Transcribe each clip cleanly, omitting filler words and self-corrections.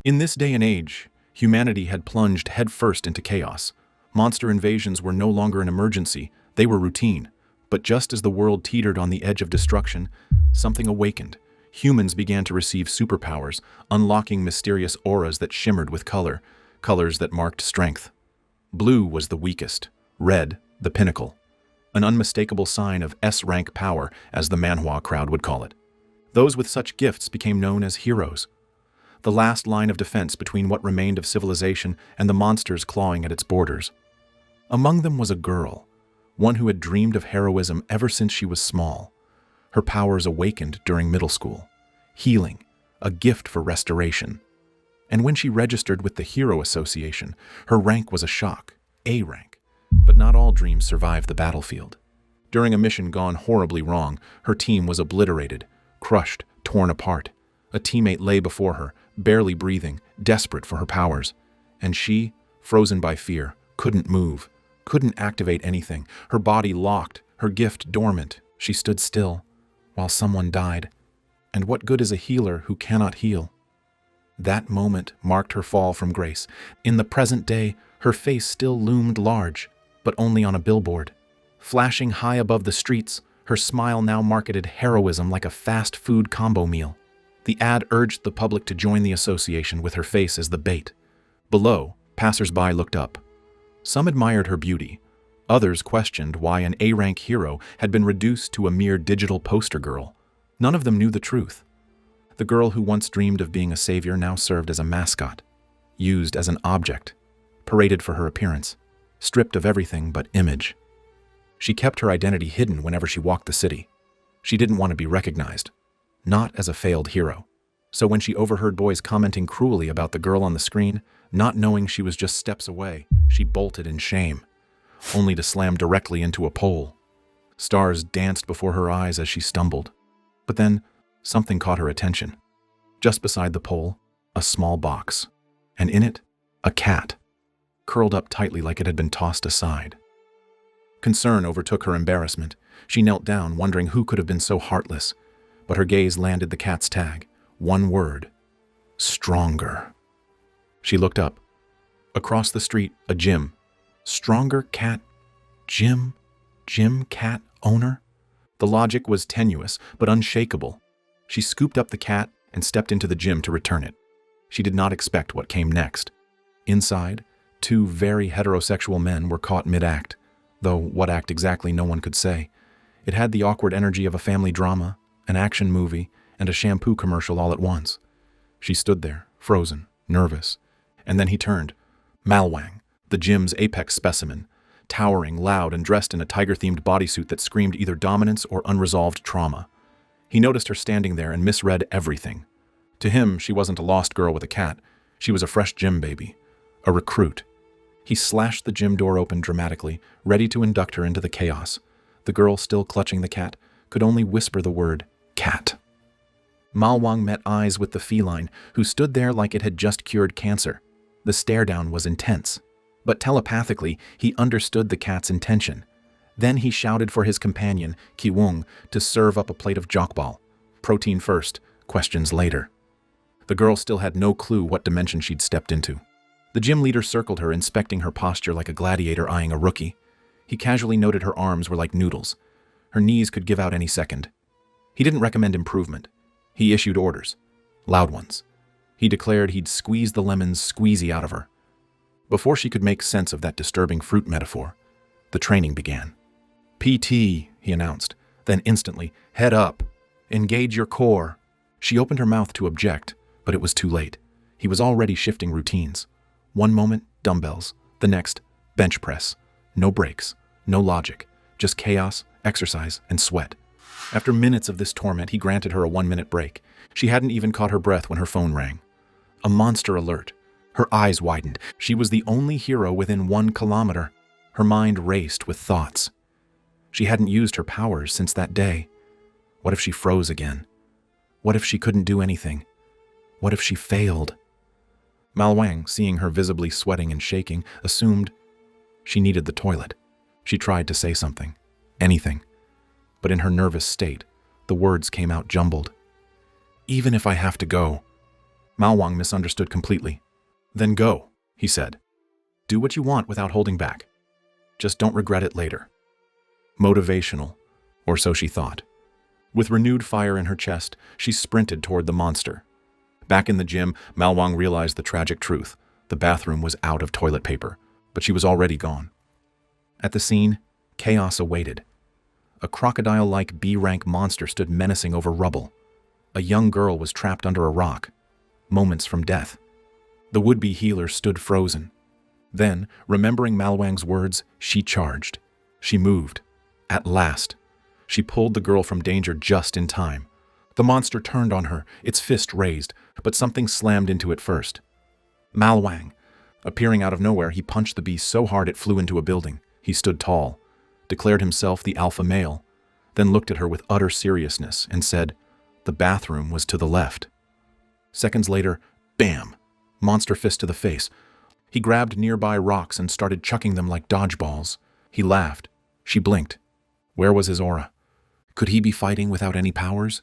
In this day and age, humanity had plunged headfirst into chaos. Monster invasions were no longer an emergency, they were routine. But just as the world teetered on the edge of destruction, something awakened. Humans began to receive superpowers, unlocking mysterious auras that shimmered with color, colors that marked strength. Blue was the weakest, red the pinnacle, an unmistakable sign of S-rank power, as the Manhwa crowd would call it. Those with such gifts became known as heroes, the last line of defense between what remained of civilization and the monsters clawing at its borders. Among them was a girl, one who had dreamed of heroism ever since she was small. Her powers awakened during middle school, healing, a gift for restoration. And when she registered with the Hero Association, her rank was a shock, A rank. But not all dreams survive the battlefield. During a mission gone horribly wrong, her team was obliterated, crushed, torn apart. A teammate lay before her, barely breathing, desperate for her powers. And she, frozen by fear, couldn't move, couldn't activate anything. Her body locked, her gift dormant. She stood still, while someone died. And what good is a healer who cannot heal? That moment marked her fall from grace. In the present day, her face still loomed large, but only on a billboard. Flashing high above the streets, her smile now marketed heroism like a fast food combo meal. The ad urged the public to join the association with her face as the bait. Below, passers-by looked up. Some admired her beauty. Others questioned why an A-rank hero had been reduced to a mere digital poster girl. None of them knew the truth. The girl who once dreamed of being a savior now served as a mascot, used as an object, paraded for her appearance, stripped of everything but image. She kept her identity hidden whenever she walked the city. She didn't want to be recognized, not as a failed hero. So when she overheard boys commenting cruelly about the girl on the screen, not knowing she was just steps away, she bolted in shame, only to slam directly into a pole. Stars danced before her eyes as she stumbled. But then, something caught her attention. Just beside the pole, a small box, and in it, a cat, curled up tightly like it had been tossed aside. Concern overtook her embarrassment. She knelt down, wondering who could have been so heartless. But her gaze landed the cat's tag. One word: stronger. She looked up. Across the street, a gym. Stronger cat, gym cat owner? The logic was tenuous, but unshakable. She scooped up the cat and stepped into the gym to return it. She did not expect what came next. Inside, two very heterosexual men were caught mid-act, though what act exactly no one could say. It had the awkward energy of a family drama, an action movie, and a shampoo commercial all at once. She stood there, frozen, nervous, and then he turned. Malwang, the gym's apex specimen, towering, loud, and dressed in a tiger-themed bodysuit that screamed either dominance or unresolved trauma. He noticed her standing there and misread everything. To him, she wasn't a lost girl with a cat. She was a fresh gym baby, a recruit. He slashed the gym door open dramatically, ready to induct her into the chaos. The girl, still clutching the cat, could only whisper the word, cat. Malwang met eyes with the feline, who stood there like it had just cured cancer. The stare-down was intense, but telepathically, he understood the cat's intention. Then he shouted for his companion, Kiwung, to serve up a plate of jokbal. Protein first, questions later. The girl still had no clue what dimension she'd stepped into. The gym leader circled her, inspecting her posture like a gladiator eyeing a rookie. He casually noted her arms were like noodles. Her knees could give out any second. He didn't recommend improvement. He issued orders. Loud ones. He declared he'd squeeze the lemon's squeezy out of her. Before she could make sense of that disturbing fruit metaphor, the training began. PT, he announced. Then instantly, head up. Engage your core. She opened her mouth to object, but it was too late. He was already shifting routines. One moment, dumbbells. The next, bench press. No breaks, no logic, just chaos, exercise, and sweat. After minutes of this torment, he granted her a 1-minute break. She hadn't even caught her breath when her phone rang. A monster alert. Her eyes widened. She was the only hero within 1 kilometer. Her mind raced with thoughts. She hadn't used her powers since that day. What if she froze again? What if she couldn't do anything? What if she failed? Malwang, seeing her visibly sweating and shaking, assumed she needed the toilet. She tried to say something, anything, but in her nervous state, the words came out jumbled. Even if I have to go. Malwang misunderstood completely. Then go, he said. Do what you want without holding back. Just don't regret it later. Motivational, or so she thought. With renewed fire in her chest, she sprinted toward the monster. Back in the gym, Malwang realized the tragic truth. The bathroom was out of toilet paper, but she was already gone. At the scene, chaos awaited. A crocodile-like B-rank monster stood menacing over rubble. A young girl was trapped under a rock, moments from death. The would-be healer stood frozen. Then, remembering Malwang's words, she charged. She moved. At last. She pulled the girl from danger just in time. The monster turned on her, its fist raised, but something slammed into it first. Malwang. Appearing out of nowhere, he punched the beast so hard it flew into a building. He stood tall, declared himself the alpha male, then looked at her with utter seriousness and said, "The bathroom was to the left." Seconds later, bam! Monster fist to the face. He grabbed nearby rocks and started chucking them like dodgeballs. He laughed. She blinked. Where was his aura? Could he be fighting without any powers?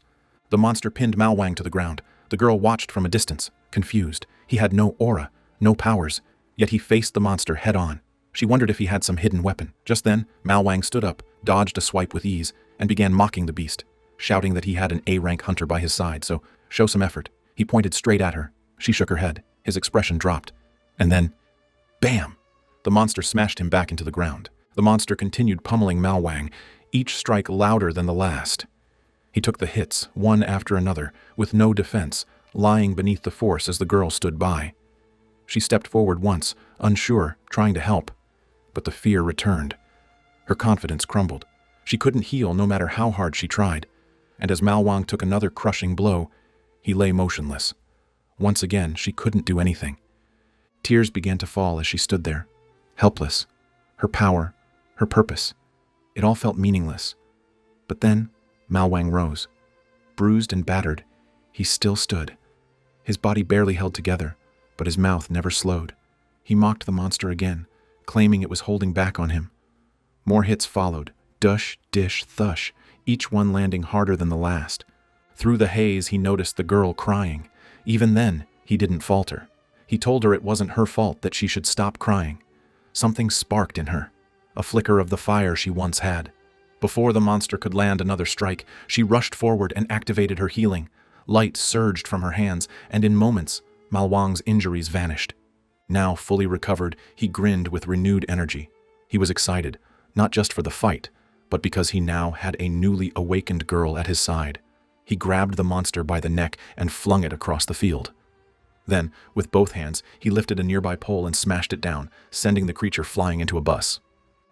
The monster pinned Malwang to the ground. The girl watched from a distance, confused. He had no aura, no powers, yet he faced the monster head-on. She wondered if he had some hidden weapon. Just then, Malwang stood up, dodged a swipe with ease, and began mocking the beast, shouting that he had an A-rank hunter by his side, so show some effort. He pointed straight at her. She shook her head. His expression dropped. And then, bam! The monster smashed him back into the ground. The monster continued pummeling Malwang, each strike louder than the last. He took the hits, one after another, with no defense, lying beneath the force as the girl stood by. She stepped forward once, unsure, trying to help. But the fear returned. Her confidence crumbled. She couldn't heal no matter how hard she tried. And as Malwang took another crushing blow, he lay motionless. Once again, she couldn't do anything. Tears began to fall as she stood there, helpless. Her power, her purpose. It all felt meaningless. But then, Malwang rose. Bruised and battered, he still stood. His body barely held together, but his mouth never slowed. He mocked the monster again, claiming it was holding back on him. More hits followed, dush, dish, thush, each one landing harder than the last. Through the haze, he noticed the girl crying. Even then, he didn't falter. He told her it wasn't her fault, that she should stop crying. Something sparked in her, a flicker of the fire she once had. Before the monster could land another strike, she rushed forward and activated her healing. Light surged from her hands, and in moments, Malwang's injuries vanished. Now fully recovered, he grinned with renewed energy. He was excited, not just for the fight, but because he now had a newly awakened girl at his side. He grabbed the monster by the neck and flung it across the field. Then, with both hands, he lifted a nearby pole and smashed it down, sending the creature flying into a bus.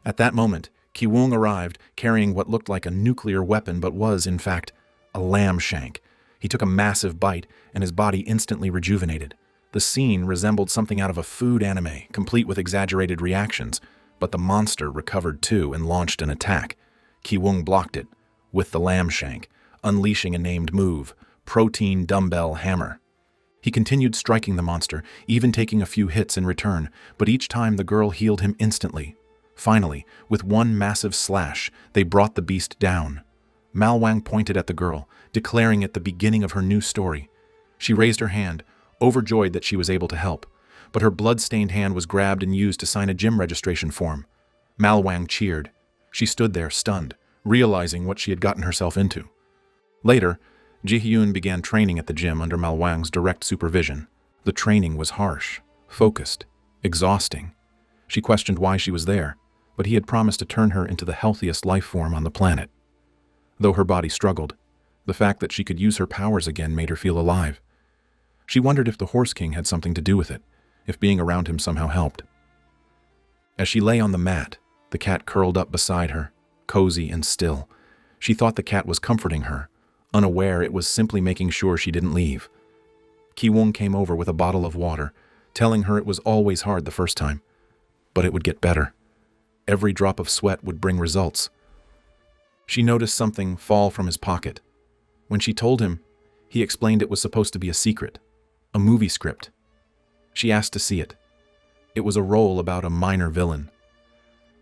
At that moment, Kiwoong arrived, carrying what looked like a nuclear weapon but was, in fact, a lamb shank. He took a massive bite, and his body instantly rejuvenated. The scene resembled something out of a food anime, complete with exaggerated reactions, but the monster recovered too and launched an attack. Kiwoong blocked it, with the lamb shank, unleashing a named move, Protein Dumbbell Hammer. He continued striking the monster, even taking a few hits in return, but each time the girl healed him instantly. Finally, with one massive slash, they brought the beast down. Malwang pointed at the girl, declaring it the beginning of her new story. She raised her hand, overjoyed that she was able to help, but her blood-stained hand was grabbed and used to sign a gym registration form. Malwang cheered. She stood there, stunned, realizing what she had gotten herself into. Later, Ji-hyun began training at the gym under Malwang's direct supervision. The training was harsh, focused, exhausting. She questioned why she was there, but he had promised to turn her into the healthiest life form on the planet. Though her body struggled, the fact that she could use her powers again made her feel alive. She wondered if the Horse King had something to do with it, if being around him somehow helped. As she lay on the mat, the cat curled up beside her, cozy and still. She thought the cat was comforting her, unaware it was simply making sure she didn't leave. Kiwoong came over with a bottle of water, telling her it was always hard the first time, but it would get better. Every drop of sweat would bring results. She noticed something fall from his pocket. When she told him, he explained it was supposed to be a secret, a movie script. She asked to see it. It was a role about a minor villain.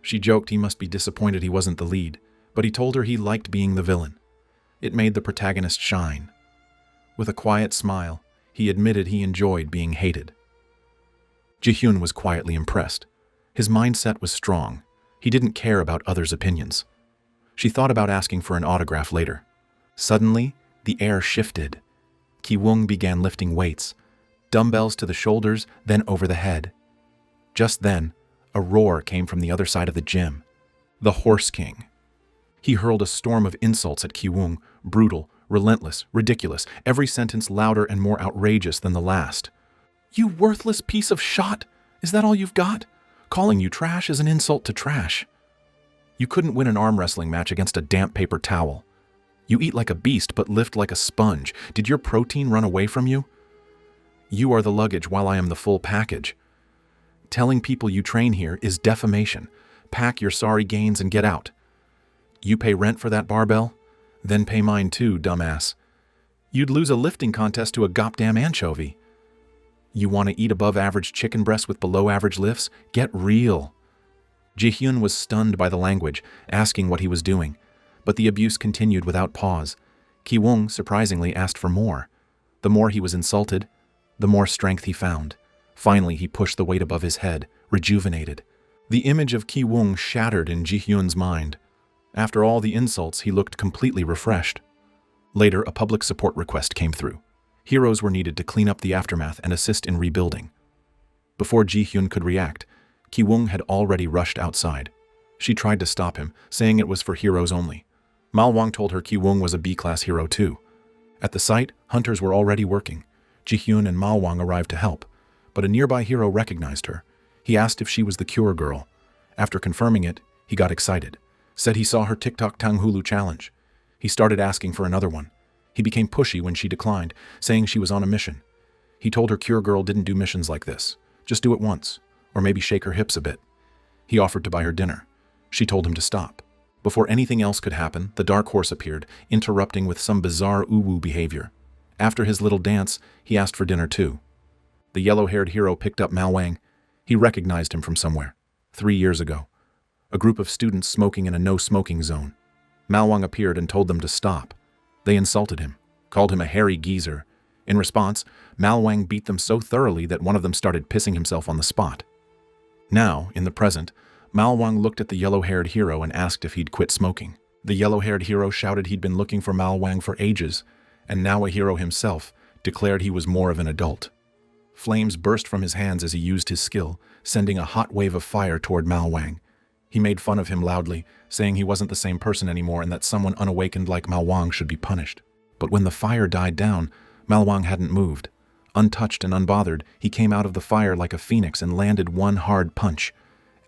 She joked he must be disappointed he wasn't the lead, but he told her he liked being the villain. It made the protagonist shine. With a quiet smile, He admitted he enjoyed being hated. Ji-hyun was quietly impressed. His mindset was strong. He didn't care about others' opinions. She thought about asking for an autograph later. Suddenly, the air shifted. Ki-woong began lifting weights, dumbbells to the shoulders, then over the head. Just then, a roar came from the other side of the gym. The Horse King. He hurled a storm of insults at Ki-woong, brutal, relentless, ridiculous, every sentence louder and more outrageous than the last. "You worthless piece of shot! Is that all you've got? Calling you trash is an insult to trash. You couldn't win an arm wrestling match against a damp paper towel. You eat like a beast but lift like a sponge. Did your protein run away from you? You are the luggage while I am the full package. Telling people you train here is defamation. Pack your sorry gains and get out. You pay rent for that barbell? Then pay mine too, dumbass. You'd lose a lifting contest to a goddamn anchovy. You want to eat above-average chicken breasts with below-average lifts? Get real." Ji-hyun was stunned by the language, asking what he was doing, but the abuse continued without pause. Ki-woong surprisingly asked for more. The more he was insulted, the more strength he found. Finally, he pushed the weight above his head, rejuvenated. The image of Ki-woong shattered in Ji-hyun's mind. After all the insults, he looked completely refreshed. Later, a public support request came through. Heroes were needed to clean up the aftermath and assist in rebuilding. Before Ji-hyun could react, Ki-woong had already rushed outside. She tried to stop him, saying it was for heroes only. Malwang told her Ki-woong was a B-class hero too. At the site, hunters were already working. Ji-hyun and Malwang arrived to help, but a nearby hero recognized her. He asked if she was the Cure Girl. After confirming it, he got excited, said he saw her TikTok Tanghulu challenge. He started asking for another one. He became pushy when she declined, saying she was on a mission. He told her Cure Girl didn't do missions like this. Just do it once, or maybe shake her hips a bit. He offered to buy her dinner. She told him to stop. Before anything else could happen, the Dark Horse appeared, interrupting with some bizarre uwu behavior. After his little dance, he asked for dinner too. The yellow-haired hero picked up Malwang. He recognized him from somewhere. 3 years ago. A group of students smoking in a no-smoking zone. Malwang appeared and told them to stop. They insulted him, called him a hairy geezer. In response, Malwang beat them so thoroughly that one of them started pissing himself on the spot. Now, in the present, Malwang looked at the yellow-haired hero and asked if he'd quit smoking. The yellow-haired hero shouted he'd been looking for Malwang for ages, and now a hero himself declared he was more of an adult. Flames burst from his hands as he used his skill, sending a hot wave of fire toward Malwang. He made fun of him loudly, saying he wasn't the same person anymore and that someone unawakened like Malwang should be punished. But when the fire died down, Malwang hadn't moved. Untouched and unbothered, he came out of the fire like a phoenix and landed one hard punch.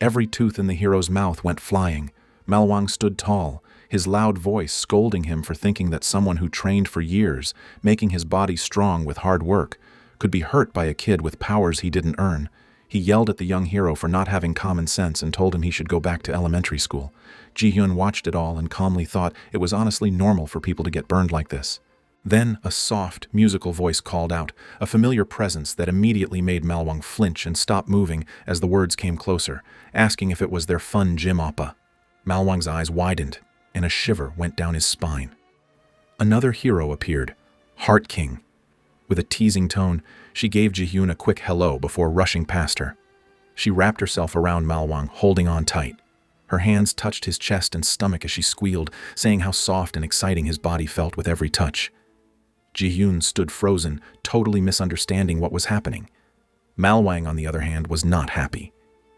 Every tooth in the hero's mouth went flying. Malwang stood tall, his loud voice scolding him for thinking that someone who trained for years, making his body strong with hard work, could be hurt by a kid with powers he didn't earn. He yelled at the young hero for not having common sense and told him he should go back to elementary school. Ji-hyun watched it all and calmly thought it was honestly normal for people to get burned like this. Then a soft, musical voice called out, a familiar presence that immediately made Malwang flinch and stop moving as the words came closer, asking if it was their fun gym oppa. Malwang's eyes widened, and a shiver went down his spine. Another hero appeared, Heart King. With a teasing tone, she gave Ji-hyun a quick hello before rushing past her. She wrapped herself around Malwang, holding on tight. Her hands touched his chest and stomach as she squealed, saying how soft and exciting his body felt with every touch. Ji-hyun stood frozen, totally misunderstanding what was happening. Malwang, on the other hand, was not happy.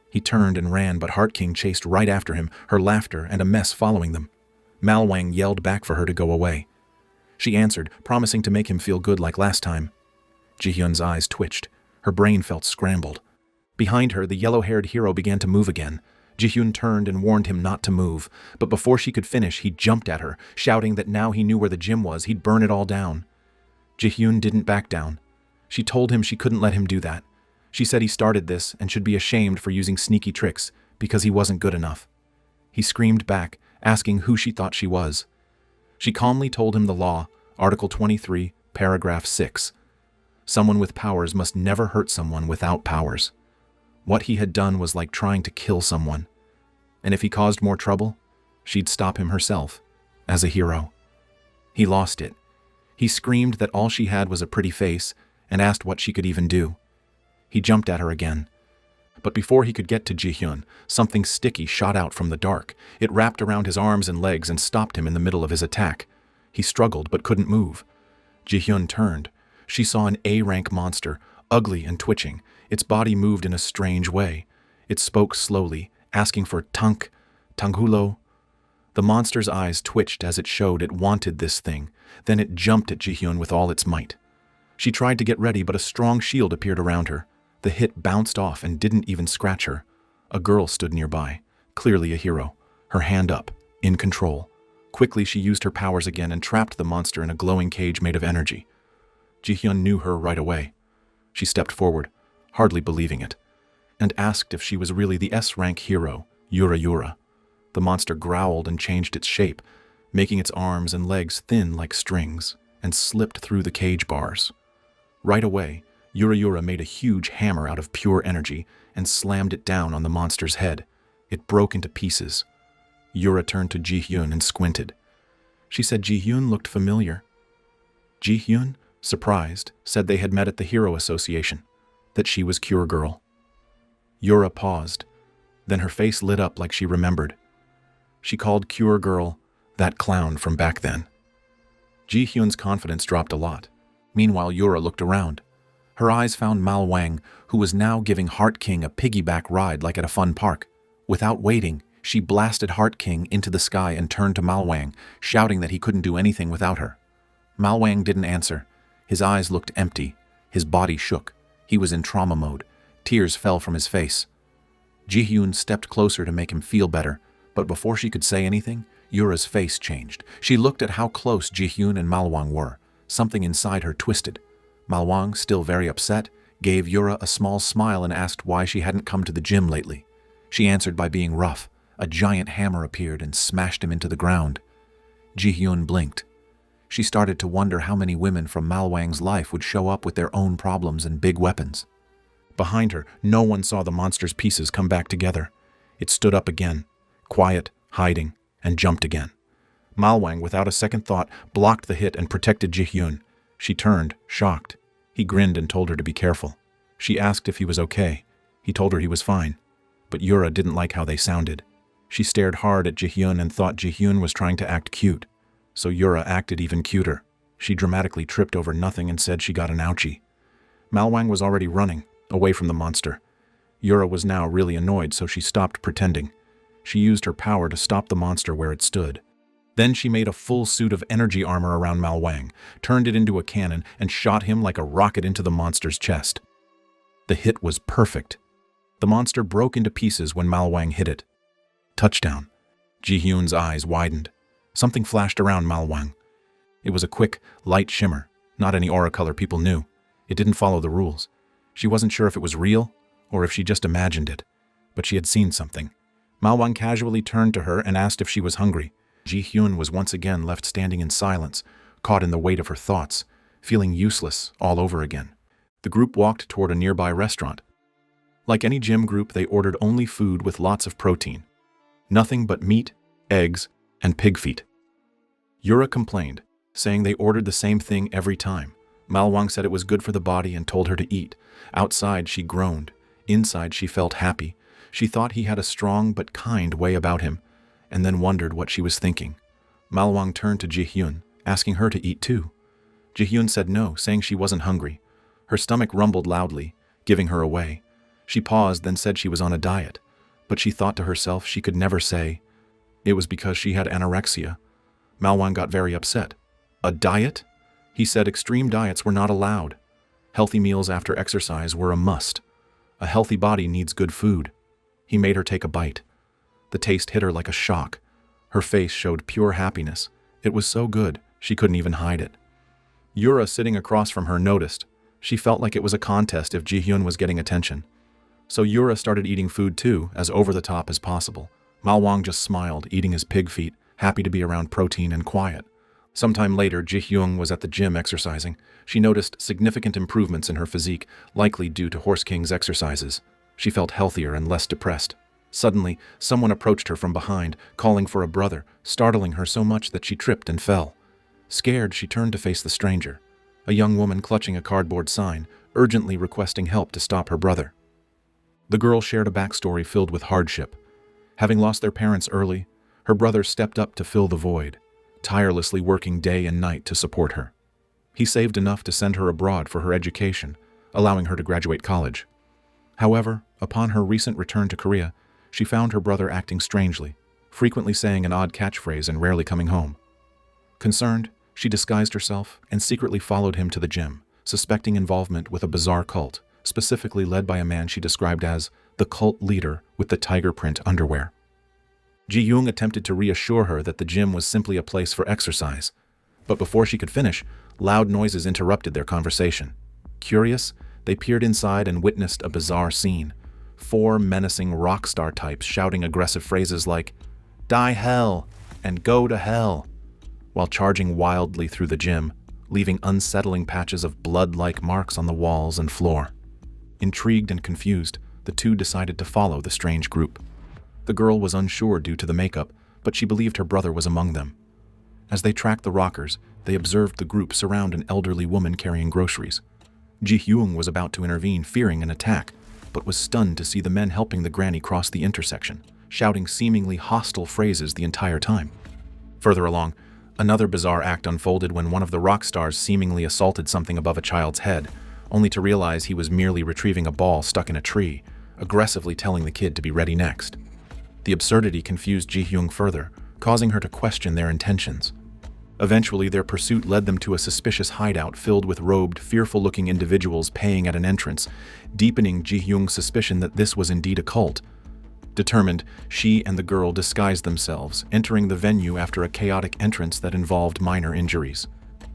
He turned and ran, but Heart King chased right after him, her laughter and a mess following them. Malwang yelled back for her to go away. She answered, promising to make him feel good like last time. Ji-hyun's eyes twitched. Her brain felt scrambled. Behind her, the yellow-haired hero began to move again. Ji-hyun turned and warned him not to move, but before she could finish, he jumped at her, shouting that now he knew where the gym was, he'd burn it all down. Ji-hyun didn't back down. She told him she couldn't let him do that. She said he started this and should be ashamed for using sneaky tricks because he wasn't good enough. He screamed back, asking who she thought she was. She calmly told him the law, Article 23, Paragraph 6. Someone with powers must never hurt someone without powers. What he had done was like trying to kill someone. And if he caused more trouble, she'd stop him herself, as a hero. He lost it. He screamed that all she had was a pretty face, and asked what she could even do. He jumped at her again. But before he could get to Ji-hyun, something sticky shot out from the dark. It wrapped around his arms and legs and stopped him in the middle of his attack. He struggled but couldn't move. Ji-hyun turned. She saw an A-rank monster, ugly and twitching. Its body moved in a strange way. It spoke slowly, asking for Tanghulo. The monster's eyes twitched as it showed it wanted this thing. Then it jumped at Ji-hyun with all its might. She tried to get ready, but a strong shield appeared around her. The hit bounced off and didn't even scratch her. A girl stood nearby, clearly a hero, her hand up, in control. Quickly she used her powers again and trapped the monster in a glowing cage made of energy. Ji-hyun knew her right away. She stepped forward, hardly believing it, and asked if she was really the S-rank hero, Yura. The monster growled and changed its shape, making its arms and legs thin like strings, and slipped through the cage bars. Right away, Yura made a huge hammer out of pure energy and slammed it down on the monster's head. It broke into pieces. Yura turned to Ji-hyun and squinted. She said Ji-hyun looked familiar. Ji-hyun, surprised, said they had met at the Hero Association, that she was Cure Girl. Yura paused. Then her face lit up like she remembered. She called Cure Girl that clown from back then. Ji-hyun's confidence dropped a lot. Meanwhile, Yura looked around. Her eyes found Mal Wang, who was now giving Heart King a piggyback ride like at a fun park. Without waiting, she blasted Heart King into the sky and turned to Mal Wang, shouting that he couldn't do anything without her. Mal Wang didn't answer. His eyes looked empty. His body shook. He was in trauma mode. Tears fell from his face. Ji-hyun stepped closer to make him feel better, but before she could say anything, Yura's face changed. She looked at how close Ji-hyun and Mal Wang were. Something inside her twisted. Mal Wang, still very upset, gave Yura a small smile and asked why she hadn't come to the gym lately. She answered by being rough. A giant hammer appeared and smashed him into the ground. Ji-hyun blinked. She started to wonder how many women from Mal Wang's life would show up with their own problems and big weapons. Behind her, no one saw the monster's pieces come back together. It stood up again, quiet, hiding, and jumped again. Mal Wang, without a second thought, blocked the hit and protected Ji-hyun. She turned, shocked. He grinned and told her to be careful. She asked if he was okay. He told her he was fine. But Yura didn't like how they sounded. She stared hard at Ji-hyun and thought Ji-hyun was trying to act cute. So Yura acted even cuter. She dramatically tripped over nothing and said she got an ouchie. Mal Wang was already running, away from the monster. Yura was now really annoyed, so she stopped pretending. She used her power to stop the monster where it stood. Then she made a full suit of energy armor around Mal Wang, turned it into a cannon, and shot him like a rocket into the monster's chest. The hit was perfect. The monster broke into pieces when Mal Wang hit it. Touchdown. Ji-hyun's eyes widened. Something flashed around Mal Wang. It was a quick, light shimmer, not any aura color people knew. It didn't follow the rules. She wasn't sure if it was real or if she just imagined it, but she had seen something. Mal Wang casually turned to her and asked if she was hungry. Ji-hyun was once again left standing in silence, caught in the weight of her thoughts, feeling useless all over again. The group walked toward a nearby restaurant. Like any gym group, they ordered only food with lots of protein. Nothing but meat, eggs, and pig feet. Yura complained, saying they ordered the same thing every time. Mal Wang said it was good for the body and told her to eat. Outside, she groaned. Inside, she felt happy. She thought he had a strong but kind way about him, and then wondered what she was thinking. Mal Wang turned to Ji-hyun, asking her to eat too. Ji-hyun said no, saying she wasn't hungry. Her stomach rumbled loudly, giving her away. She paused, then said she was on a diet, but she thought to herself she could never say. It was because she had anorexia. Mal Wang got very upset. A diet? He said extreme diets were not allowed. Healthy meals after exercise were a must. A healthy body needs good food. He made her take a bite. The taste hit her like a shock. Her face showed pure happiness. It was so good, she couldn't even hide it. Yura, sitting across from her, noticed. She felt like it was a contest if Ji-hyun was getting attention. So Yura started eating food too, as over-the-top as possible. Mal Wang just smiled, eating his pig feet, happy to be around protein and quiet. Sometime later, Ji-hyun was at the gym exercising. She noticed significant improvements in her physique, likely due to Horse King's exercises. She felt healthier and less depressed. Suddenly, someone approached her from behind, calling for a brother, startling her so much that she tripped and fell. Scared, she turned to face the stranger. a young woman clutching a cardboard sign, urgently requesting help to stop her brother. The girl shared a backstory filled with hardship. Having lost their parents early, her brother stepped up to fill the void, tirelessly working day and night to support her. He saved enough to send her abroad for her education, allowing her to graduate college. However, upon her recent return to Korea, she found her brother acting strangely, frequently saying an odd catchphrase and rarely coming home. Concerned, she disguised herself and secretly followed him to the gym, suspecting involvement with a bizarre cult, specifically led by a man she described as the cult leader with the tiger print underwear. Ji-young attempted to reassure her that the gym was simply a place for exercise, but before she could finish, loud noises interrupted their conversation. Curious, they peered inside and witnessed a bizarre scene. 4 menacing rock star types shouting aggressive phrases like, "Die hell," and "Go to hell," while charging wildly through the gym, leaving unsettling patches of blood-like marks on the walls and floor. Intrigued and confused, the two decided to follow the strange group. The girl was unsure due to the makeup, but she believed her brother was among them. As they tracked the rockers, they observed the group surround an elderly woman carrying groceries. Ji-hyung was about to intervene, fearing an attack, but was stunned to see the men helping the granny cross the intersection, shouting seemingly hostile phrases the entire time. Further along, another bizarre act unfolded when one of the rock stars seemingly assaulted something above a child's head, only to realize he was merely retrieving a ball stuck in a tree, aggressively telling the kid to be ready next. The absurdity confused Ji-hyung further, causing her to question their intentions. Eventually, their pursuit led them to a suspicious hideout filled with robed, fearful-looking individuals paying at an entrance, deepening Ji-hyung's suspicion that this was indeed a cult. Determined, she and the girl disguised themselves, entering the venue after a chaotic entrance that involved minor injuries.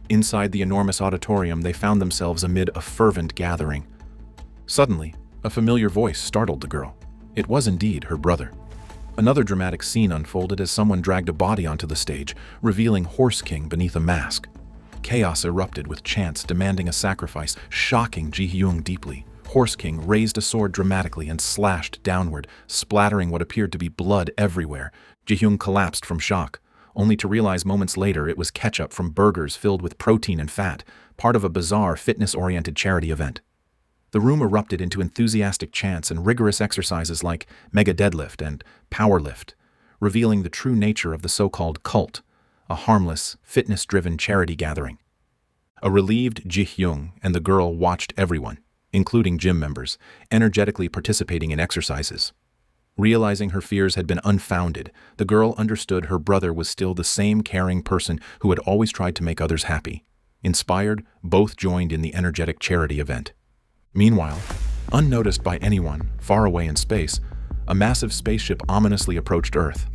Inside the enormous auditorium, they found themselves amid a fervent gathering. Suddenly, a familiar voice startled the girl. It was indeed her brother. Another dramatic scene unfolded as someone dragged a body onto the stage, revealing Horse King beneath a mask. Chaos erupted with chants demanding a sacrifice, shocking Ji-hyung deeply. Horse King raised a sword dramatically and slashed downward, splattering what appeared to be blood everywhere. Ji-hyung collapsed from shock, only to realize moments later it was ketchup from burgers filled with protein and fat, part of a bizarre fitness-oriented charity event. The room erupted into enthusiastic chants and rigorous exercises like mega deadlift and power lift, revealing the true nature of the so-called cult, a harmless, fitness-driven charity gathering. A relieved Ji-hyung and the girl watched everyone, including gym members, energetically participating in exercises. Realizing her fears had been unfounded, the girl understood her brother was still the same caring person who had always tried to make others happy. Inspired, both joined in the energetic charity event. Meanwhile, unnoticed by anyone, far away in space, a massive spaceship ominously approached Earth.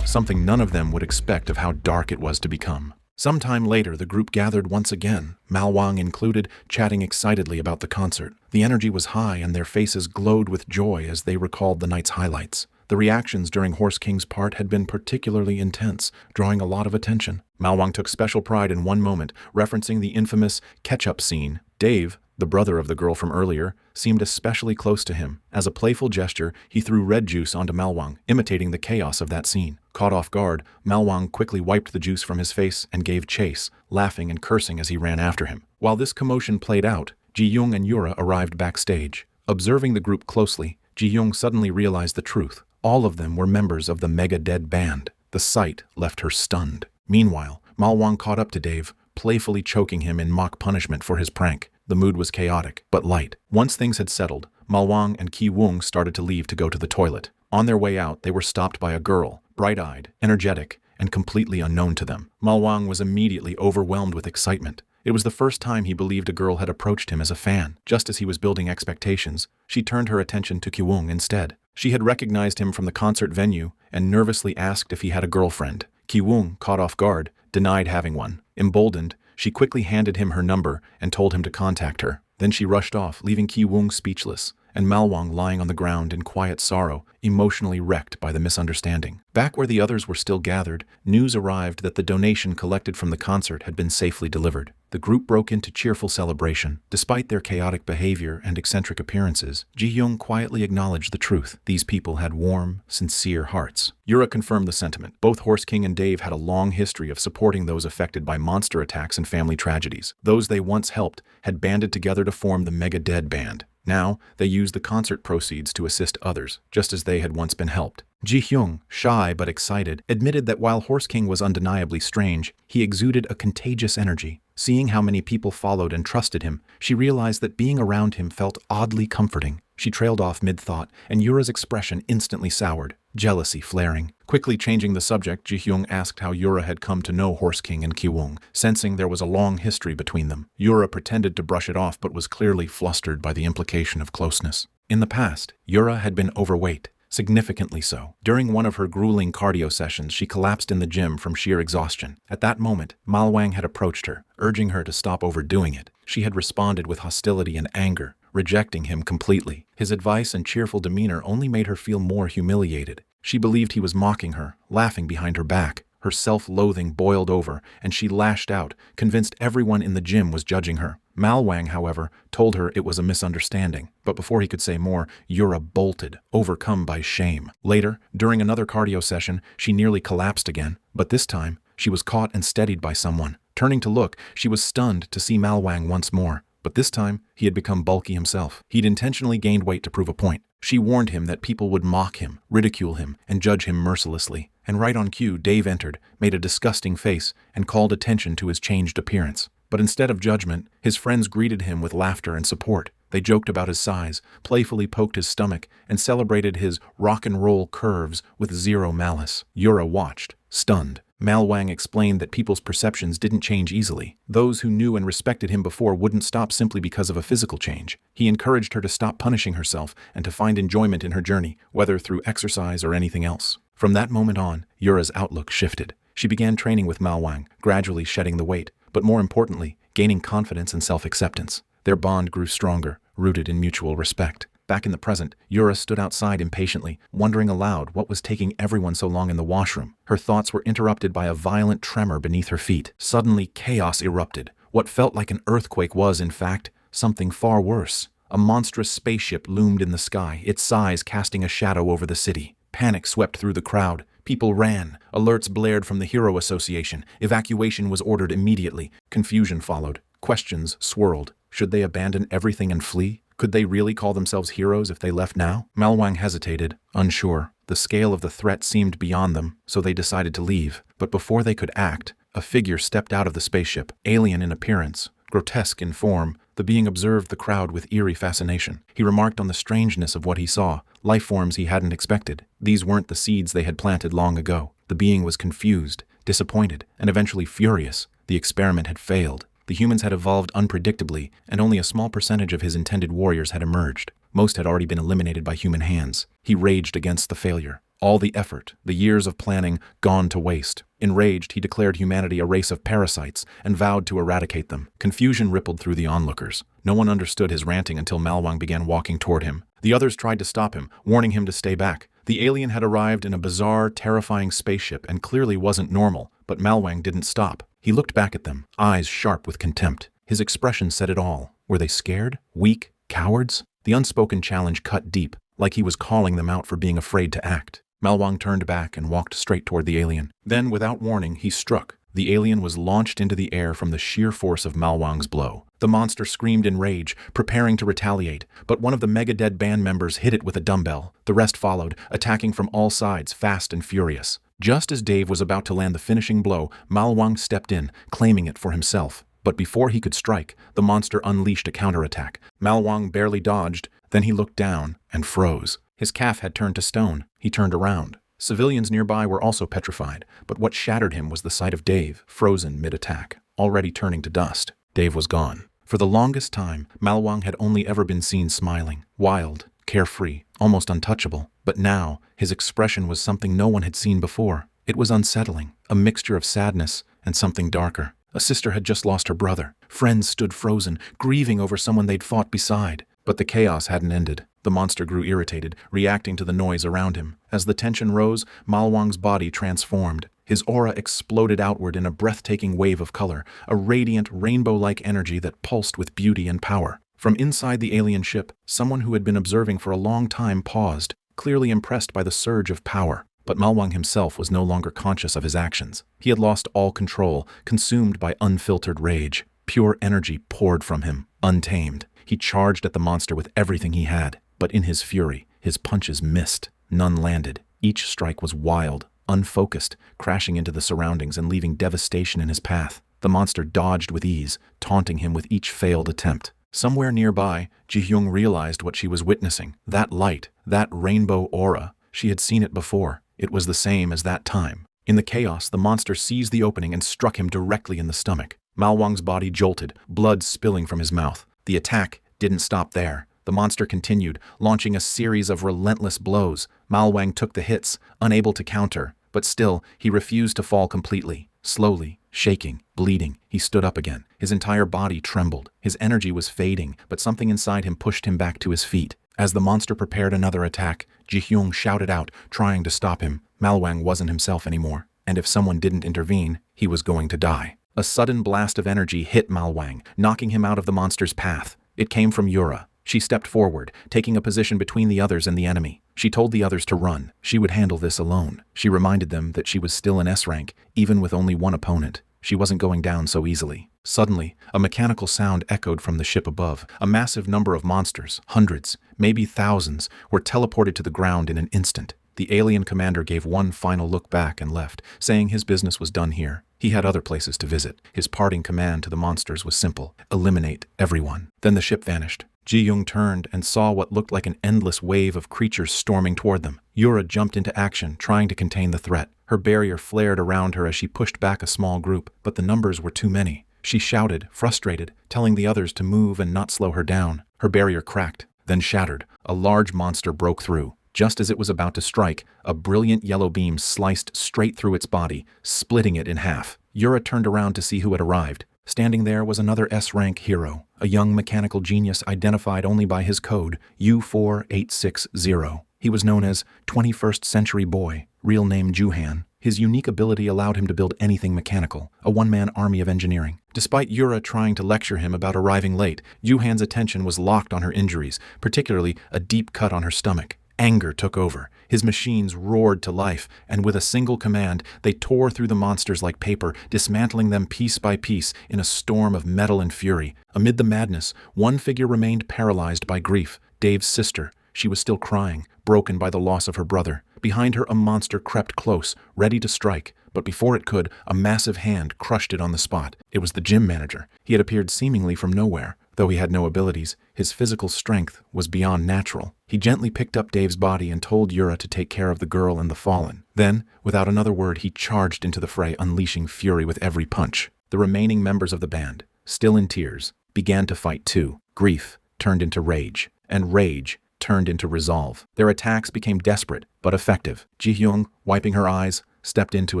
Something none of them would expect of how dark it was to become. Sometime later, the group gathered once again, Manhwa included, chatting excitedly about the concert. The energy was high and their faces glowed with joy as they recalled the night's highlights. The reactions during Horse King's part had been particularly intense, drawing a lot of attention. Manhwa took special pride in one moment, referencing the infamous ketchup scene. Dave, the brother of the girl from earlier, seemed especially close to him. As a playful gesture, he threw red juice onto Manhwa, imitating the chaos of that scene. Caught off guard, Manhwa quickly wiped the juice from his face and gave chase, laughing and cursing as he ran after him. While this commotion played out, Ji-young and Yura arrived backstage. Observing the group closely, Ji-young suddenly realized the truth. All of them were members of the Mega Dead Band. The sight left her stunned. Meanwhile, Manhwa caught up to Dave, playfully choking him in mock punishment for his prank. The mood was chaotic, but light. Once things had settled, Manhwa and Ki-woong started to leave to go to the toilet. On their way out, they were stopped by a girl, bright-eyed, energetic, and completely unknown to them. Manhwa was immediately overwhelmed with excitement. It was the first time he believed a girl had approached him as a fan. Just as he was building expectations, she turned her attention to Ki-woong instead. She had recognized him from the concert venue and nervously asked if he had a girlfriend. Ki-woong, caught off guard, denied having one. Emboldened, she quickly handed him her number and told him to contact her. Then she rushed off, leaving Ki-woong speechless, and Manhwa lying on the ground in quiet sorrow, emotionally wrecked by the misunderstanding. Back where the others were still gathered, news arrived that the donation collected from the concert had been safely delivered. the group broke into cheerful celebration. Despite their chaotic behavior and eccentric appearances, Ji-hyung quietly acknowledged the truth. These people had warm, sincere hearts. Yura confirmed the sentiment. Both Horse King and Dave had a long history of supporting those affected by monster attacks and family tragedies. Those they once helped had banded together to form the Mega Dead Band. Now, they used the concert proceeds to assist others, just as they had once been helped. Ji-hyung, shy but excited, admitted that while Horse King was undeniably strange, he exuded a contagious energy. Seeing how many people followed and trusted him, she realized that being around him felt oddly comforting. She trailed off mid-thought, and Yura's expression instantly soured, jealousy flaring. Quickly changing the subject, Ji-hyung asked how Yura had come to know Horse King and Ki-woong, sensing there was a long history between them. Yura pretended to brush it off but was clearly flustered by the implication of closeness. In the past, Yura had been overweight. Significantly so. During one of her grueling cardio sessions, she collapsed in the gym from sheer exhaustion. At that moment, Malwang had approached her, urging her to stop overdoing it. She had responded with hostility and anger, rejecting him completely. His advice and cheerful demeanor only made her feel more humiliated. She believed he was mocking her, laughing behind her back. Her self-loathing boiled over, and she lashed out, convinced everyone in the gym was judging her. Malwang, however, told her it was a misunderstanding. But before he could say more, Yura bolted, overcome by shame. Later, during another cardio session, she nearly collapsed again. But this time, she was caught and steadied by someone. Turning to look, she was stunned to see Malwang once more. But this time, he had become bulky himself. He'd intentionally gained weight to prove a point. She warned him that people would mock him, ridicule him, and judge him mercilessly. And right on cue, Dave entered, made a disgusting face, and called attention to his changed appearance. But instead of judgment, his friends greeted him with laughter and support. They joked about his size, playfully poked his stomach, and celebrated his rock and roll curves with zero malice. Yura watched, stunned. Malwang explained that people's perceptions didn't change easily. Those who knew and respected him before wouldn't stop simply because of a physical change. He encouraged her to stop punishing herself and to find enjoyment in her journey, whether through exercise or anything else. From that moment on, Yura's outlook shifted. She began training with Malwang, gradually shedding the weight, but more importantly, gaining confidence and self-acceptance. Their bond grew stronger, rooted in mutual respect. Back in the present, Yura stood outside impatiently, wondering aloud what was taking everyone so long in the washroom. Her thoughts were interrupted by a violent tremor beneath her feet. Suddenly, chaos erupted. What felt like an earthquake was, in fact, something far worse. A monstrous spaceship loomed in the sky, its size casting a shadow over the city. Panic swept through the crowd. People ran. Alerts blared from the Hero Association. Evacuation was ordered immediately. Confusion followed. Questions swirled. Should they abandon everything and flee? Could they really call themselves heroes if they left now? Malwang hesitated, unsure. The scale of the threat seemed beyond them, so they decided to leave. But before they could act, a figure stepped out of the spaceship, alien in appearance, grotesque in form. The being observed the crowd with eerie fascination. He remarked on the strangeness of what he saw, life forms he hadn't expected. These weren't the seeds they had planted long ago. The being was confused, disappointed, and eventually furious. The experiment had failed. The humans had evolved unpredictably, and only a small percentage of his intended warriors had emerged. Most had already been eliminated by human hands. He raged against the failure. All the effort, the years of planning, gone to waste. Enraged, he declared humanity a race of parasites and vowed to eradicate them. Confusion rippled through the onlookers. No one understood his ranting until Malwang began walking toward him. The others tried to stop him, warning him to stay back. The alien had arrived in a bizarre, terrifying spaceship and clearly wasn't normal, but Malwang didn't stop. He looked back at them, eyes sharp with contempt. His expression said it all. Were they scared? Weak? Cowards? The unspoken challenge cut deep, like he was calling them out for being afraid to act. Malwang turned back and walked straight toward the alien. Then, without warning, he struck. The alien was launched into the air from the sheer force of Malwang's blow. The monster screamed in rage, preparing to retaliate, but one of the Mega Dead band members hit it with a dumbbell. The rest followed, attacking from all sides, fast and furious. Just as Dave was about to land the finishing blow, Malwang stepped in, claiming it for himself. But before he could strike, the monster unleashed a counterattack. Malwang barely dodged, then he looked down and froze. His calf had turned to stone. He turned around. Civilians nearby were also petrified, but what shattered him was the sight of Dave, frozen mid-attack, already turning to dust. Dave was gone. For the longest time, Malwang had only ever been seen smiling, wild, carefree, almost untouchable. But now, his expression was something no one had seen before. It was unsettling, a mixture of sadness and something darker. A sister had just lost her brother. Friends stood frozen, grieving over someone they'd fought beside. But the chaos hadn't ended. The monster grew irritated, reacting to the noise around him. As the tension rose, Malwang's body transformed. His aura exploded outward in a breathtaking wave of color, a radiant, rainbow-like energy that pulsed with beauty and power. From inside the alien ship, someone who had been observing for a long time paused, clearly impressed by the surge of power. But Malwang himself was no longer conscious of his actions. He had lost all control, consumed by unfiltered rage. Pure energy poured from him, untamed. He charged at the monster with everything he had, but in his fury, his punches missed. None landed. Each strike was wild, unfocused, crashing into the surroundings and leaving devastation in his path. The monster dodged with ease, taunting him with each failed attempt. Somewhere nearby, Ji-hyung realized what she was witnessing. That light, that rainbow aura. She had seen it before. It was the same as that time. In the chaos, the monster seized the opening and struck him directly in the stomach. Malwang's body jolted, blood spilling from his mouth. The attack didn't stop there. The monster continued, launching a series of relentless blows. Malwang took the hits, unable to counter, but still, he refused to fall completely. Slowly, shaking, bleeding, he stood up again. His entire body trembled. His energy was fading, but something inside him pushed him back to his feet. As the monster prepared another attack, Ji-hyung shouted out, trying to stop him. Malwang wasn't himself anymore, and if someone didn't intervene, he was going to die. A sudden blast of energy hit Malwang, knocking him out of the monster's path. It came from Yura. She stepped forward, taking a position between the others and the enemy. She told the others to run. She would handle this alone. She reminded them that she was still in S rank, even with only one opponent. She wasn't going down so easily. Suddenly, a mechanical sound echoed from the ship above. A massive number of monsters, hundreds, maybe thousands, were teleported to the ground in an instant. The alien commander gave one final look back and left, saying his business was done here. He had other places to visit. His parting command to the monsters was simple: eliminate everyone. Then the ship vanished. Ji-hyung turned and saw what looked like an endless wave of creatures storming toward them. Yura jumped into action, trying to contain the threat. Her barrier flared around her as she pushed back a small group, but the numbers were too many. She shouted, frustrated, telling the others to move and not slow her down. Her barrier cracked, then shattered. A large monster broke through. Just as it was about to strike, a brilliant yellow beam sliced straight through its body, splitting it in half. Yura turned around to see who had arrived. Standing there was another S-rank hero, a young mechanical genius identified only by his code, U4860. He was known as 21st Century Boy, real name Juhan. His unique ability allowed him to build anything mechanical, a one-man army of engineering. Despite Yura trying to lecture him about arriving late, Juhan's attention was locked on her injuries, particularly a deep cut on her stomach. Anger took over. His machines roared to life, and with a single command, they tore through the monsters like paper, dismantling them piece by piece in a storm of metal and fury. Amid the madness, one figure remained paralyzed by grief: Dave's sister. She was still crying, broken by the loss of her brother. Behind her, a monster crept close, ready to strike, but before it could, a massive hand crushed it on the spot. It was the gym manager. He had appeared seemingly from nowhere. Though he had no abilities, his physical strength was beyond natural. He gently picked up Dave's body and told Yura to take care of the girl and the fallen. Then, without another word, he charged into the fray, unleashing fury with every punch. The remaining members of the band, still in tears, began to fight too. Grief turned into rage, and rage turned into resolve. Their attacks became desperate, but effective. Ji-hyung, wiping her eyes, stepped in to